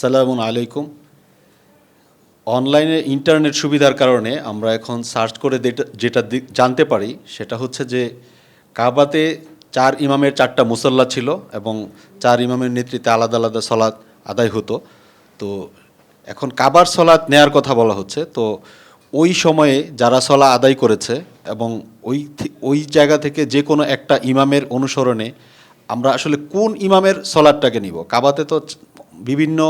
সালামুন আলাইকুম। অনলাইনে ইন্টারনেট সুবিধার কারণে আমরা এখন সার্চ করে যেটা জানতে পারি সেটা হচ্ছে যে কাবাতে ৪ ইমামের ৪টা মুসল্লা ছিল এবং ৪ ইমামের নেতৃত্বে আলাদা আলাদা সলাৎ আদায় হতো। তো এখন কাবার সলাৎ নেয়ার কথা বলা হচ্ছে। তো ওই সময়ে যারা সলা আদায় করেছে এবং ওই জায়গা থেকে যে কোনো একটা ইমামের অনুসরণে আমরা আসলে কোন ইমামের সলাৎটাকে নিব? কাবাতে তো বিভিন্ন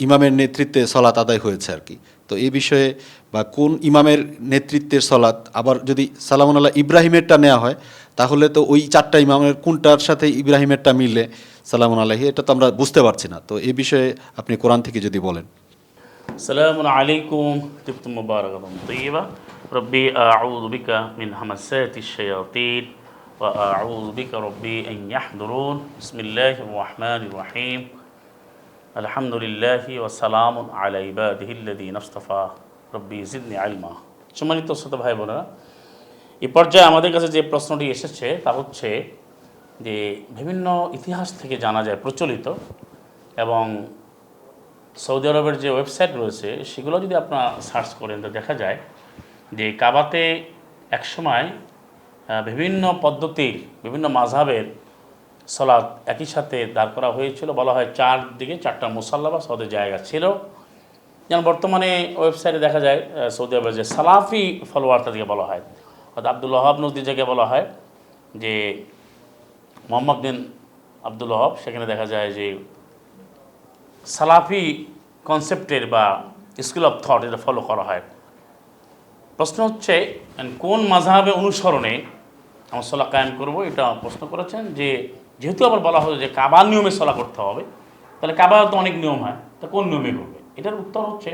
ইমামের নেতৃত্বে সলাৎ আদায় হয়েছে আর কি। তো এই বিষয়ে বা কোন ইমামের নেতৃত্বের সলাৎ, আবার যদি সালামুন আল্লাহ ইব্রাহিমেরটা নেওয়া হয় তাহলে তো ওই ৪টা ইমামের কোনটার সাথে ইব্রাহিমেরটা মিলে সালামুন আলাইহি, এটা তো আমরা বুঝতে পারছি না। তো এই বিষয়ে আপনি কোরআন থেকে যদি বলেন। السلام عليكم طبتم مباركة طيبة ربي أعوذ بك من همسات الشياطين وأعوذ بك ربي أن يحضرون بسم الله الرحمن الرحيم الحمد لله وسلام على عباده الذين اصطفى ربي زدني علما সম্মানিত শ্রোতা ভাই বোনেরা, এই পর্যায়ে আমাদের কাছে যে প্রশ্নটি এসেছে তা হচ্ছে যে বিভিন্ন ইতিহাস থেকে জানা যায় প্রচলিত এবং সৌদি আরবের যে ওয়েবসাইট রয়েছে সেগুলো যদি আপনারা সার্চ করেন তো দেখা যায় যে কাবাতে একসময় বিভিন্ন পদ্ধতির বিভিন্ন মাযহাবের সলাৎ একই সাথে দাঁড় করা হয়েছিল। বলা হয় চারদিকে 4টা মুসাল্লা বা সৌদের জায়গা ছিল। যেমন বর্তমানে ওয়েবসাইটে দেখা যায় সৌদি আরবের যে সালাফি ফলোয়ার তাদেরকে বলা হয়, অর্থাৎ আব্দুল ওহাব নজদি যাকে বলা হয়, যে মোহাম্মদ বিন আব্দুল ওহাব, সেখানে দেখা যায় যে সালাফি কনসেপ্টের বা স্কুল অফ থট এটা ফলো করা হয়। প্রশ্ন হচ্ছে কোন মাযহাবে অনুসরণে আমরা সলা কায়েম করব, এটা প্রশ্ন করেছেন। যেহেতু আবার বলা হলো যে কাবার নিয়মে সলা করতে হবে, তাহলে কাবার তো অনেক নিয়ম হয়, তা কোন নিয়মে করবে? এটার উত্তর হচ্ছে,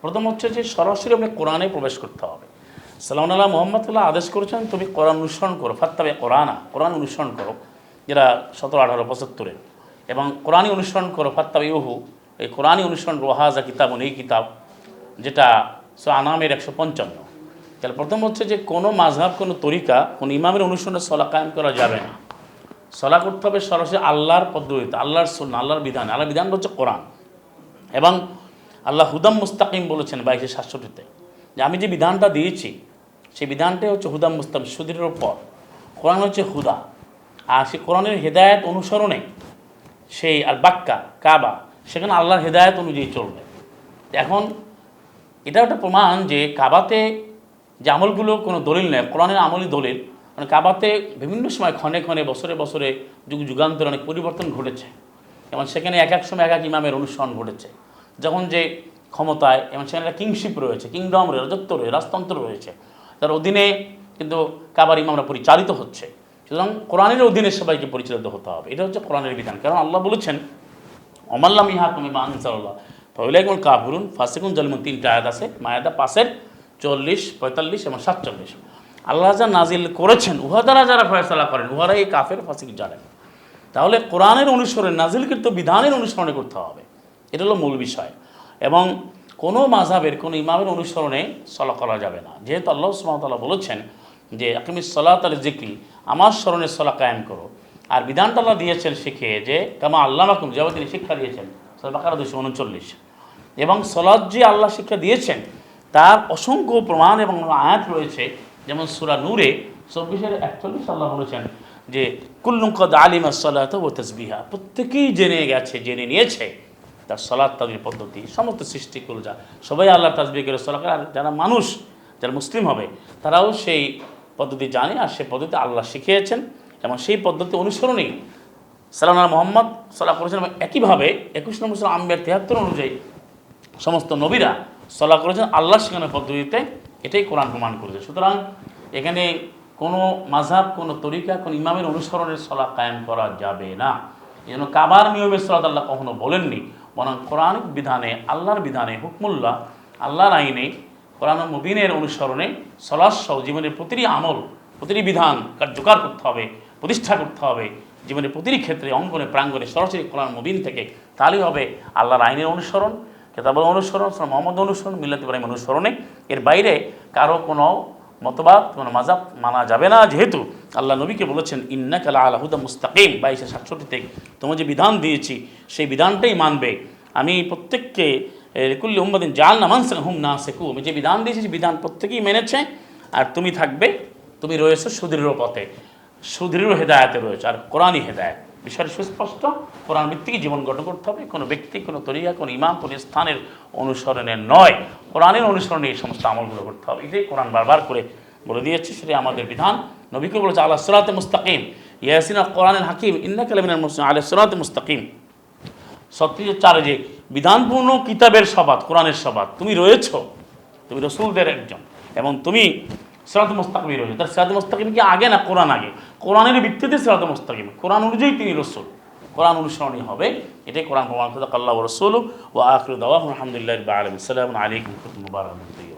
প্রথম হচ্ছে যে সরাসরি আপনি কোরআনে প্রবেশ করতে হবে। সাল্লাল্লাহু আলাইহি মুহাম্মদুল্লাহ আদেশ করেছেন তুমি কোরআন অনুসরণ করো, ফাত্তাবে কোরআনা, কোরআন অনুসরণ করো, যেটা 17, 18, 75 এবং কোরআনই অনুসরণ করো ফাত্তাবে ইহু, এই কোরআনই অনুসরণ করো, হাজা কিতাবুন, এই কিতাব, যেটা সূরা আনামের 155। তাহলে প্রথম হচ্ছে যে কোনো মাযহাব, কোনো তরিকা, কোনো ইমামের অনুসরণে সলা কায়েম করা যাবে না। সলা করতে হবে সরাসরি আল্লাহর পদ্ধতিতে, আল্লাহর সুন্নাহ, আল্লাহর বিধান। আল্লাহর বিধান হচ্ছে কোরআন, এবং আল্লাহ হুদাম মুস্তাকিম বলেছেন 2267-তে যে আমি যে বিধানটা দিয়েছি সেই বিধানটাই হচ্ছে হুদাম মুস্তাকিম, সুদৃঢ়ের উপর। কোরআন হচ্ছে হুদা, আর সেই কোরআনের হেদায়েত অনুসরণে সেই আর বাক্কা কাবা, সেখানে আল্লাহর হেদায়েত অনুযায়ী চলবে। এখন এটা একটা প্রমাণ যে কাবাতে যে আমলগুলো কোনো দলিল নেই, কোরআনের আমলই দলিল। মানে কাবাতে বিভিন্ন সময় ক্ষণে ক্ষণে বছরে বছরে যুগান্তরে অনেক পরিবর্তন ঘটেছে, এবং সেখানে এক এক সময় এক এক ইমামের অনুসরণ ঘটেছে। যখন যে ক্ষমতায়, এবং সেখানে একটা কিংশিপ রয়েছে, কিংডম, রাজত্ব রয়েছে, রাজতন্ত্র রয়েছে, তার অধীনে কিন্তু কাবার ইমামরা পরিচালিত হচ্ছে। সুতরাং কোরআনের অধীনে সবাইকে পরিচালিত হতে হবে, এটা হচ্ছে কোরআনের বিধান। কারণ আল্লাহ বলেছেন অমাল্লাম ইহাকুম বিমা আনজালাল্লাহ ফাউলাইকুমুল কাফিরুন ফাসিকুন জালিমুন, 3টা আয়াত আছে মায়াদা 5-এর 40, 45 এবং 47। আল্লাহ যা নাজিল করেছেন উহা দ্বারা যারা ফয়সালা করেন উহারা এই কাফের ফাসিক জানেন। তাহলে কোরআনের অনুসরণে, নাজিলকৃত বিধানের অনুসরণে করতে হবে, এটা হলো মূল বিষয়। এবং কোনো মাযহাবের কোনো ইমামের অনুসরণে সলা করা যাবে না, যেহেতু আল্লাহ সুবহানাহু ওয়া তাআলা বলেছেন যে আকিমিস সালাতা লিযিকরি, আমার স্মরণে সলা কায়েম করো। আর বিধানটা আল্লাহ দিয়েছেন শিখে, যে কামা আল্লামাকুম, যেভাবে তিনি শিক্ষা দিয়েছেন, সূরা বাকারা 239। এবং সলাত যে আল্লাহ শিক্ষা দিয়েছেন তার অসংখ্য প্রমাণ এবং আয়াত রয়েছে। যেমন সূরা নূরে 24-41 আল্লাহ বলেছেন যে কুল্লুন কদ আলিমাস সালাতা ওয়া তাসবিহা, প্রত্যেকেই জেনে গেছে, জেনে নিয়েছে তার সলাত, তাদের পদ্ধতি। সমস্ত সৃষ্টিকুল যা সবাই আল্লাহ তাসবিহ করে সলা করে, আর যারা মানুষ, যারা মুসলিম হবে তারাও সেই পদ্ধতি জানে, আর সেই পদ্ধতি আল্লাহ শিখিয়েছেন, এবং সেই পদ্ধতি অনুসরণেই সাল্লাল্লাহু মুহাম্মদ সলা করেছেন। এবং একইভাবে 21 নম্বর সূরা আম্বিয়া 73 অনুযায়ী সমস্ত নবীরা সলা করেছেন আল্লাহ শেখানো পদ্ধতিতে, এটাই কোরআন প্রমাণ করেছে। সুতরাং এখানে কোনো মাযহাব, কোনো তরিকা, কোনো ইমামের অনুসরণের সলা কায়েম করা যাবে না। এই জন্য কাবার নিয়মের সলাত আল্লাহ কখনো বলেননি, বরং কোরআনিক বিধানে, আল্লাহর বিধানে, হুকমুল্লাহ, আল্লাহর আইনে, কোরআন মুবিনের অনুসরণে সলাৎ সহ জীবনের প্রতিটি আমল, প্রতিটি বিধান কার্যকর করতে হবে, প্রতিষ্ঠা করতে হবে জীবনের প্রতিটি ক্ষেত্রে, অঙ্গনে প্রাঙ্গনে, সরাসরি কোরআন মুবিন থেকে। তাহলেই হবে আল্লাহর আইনের অনুসরণ, কিতাবের অনুসরণ, মুহাম্মদ অনুসরণ, মিল্লাত ইব্রাহিম অনুসরণে। এর বাইরে কারো কোনো মতবাদ, কোনো মাযহাব মানা যাবে না, যেহেতু আল্লাহ নবীকে বলেছেন ইন্নাকা লাআলা হুদাম মুস্তাকিম 22-67 থেকে, তোমার যে বিধান দিয়েছি সেই বিধানটাই মানবে। আমি প্রত্যেককে কুল্লি উম্মাদিন জাল না মানসেন হুম না শেখু, আমি যে বিধান দিয়েছি সেই বিধান প্রত্যেকেই মেনেছে। আর তুমি থাকবে, তুমি রয়েছো সুদৃঢ় পথে, সুদৃঢ় হেদায়েতে রয়েছে, আর কোরআনই হেদায়েত। বিষয়টা সুস্পষ্ট, কোরআন ভিত্তিক জীবন গঠন করতে হবে, কোনো ব্যক্তি, কোনো তরিকা, কোনো ইমাম, কোনো স্থানের অনুসরণের নয়, কোরআনের অনুসরণে এই সমস্ত আমলগুলো করতে হবে। এটাই কোরআন বারবার করে বলে দিয়েছে, সেটাই আমাদের বিধান। নবীকে বলেছে আলা সিরাতে মুস্তাকিম, ইয়াসিন আল কোরআনুল হাকিম ইন্নাকা লামিনাল মুরসালিন আলা সিরাতে মুস্তাকিম। 36 যে বিধানপূর্ণ কিতাবের সবাত, কোরআনের সবাত, তুমি রয়েছো, তুমি রসুলদের একজন, এবং তুমি সিরাতে মুস্তাকিমে রয়েছে। তার সিরাতে মুস্তাকিম কি আগে না কোরআন আগে? কোরআনের ভিত্তিতে সিরাতে মুস্তাকিম, কোরআন অনুযায়ী তিনি রসুল, কোরআন অনুসরণই হবে। এটাই কোরআন প্রমাণ। সাদাকাল্লাহু ওয়া রাসূলুহু ওয়া আখিরু দাওয়াহুম আলহামদুলিল্লাহি রাব্বিল আলামিন। আসসালামু আলাইকুম ওয়া রাহমাতুল্লাহি ওয়া বারাকাতুহু।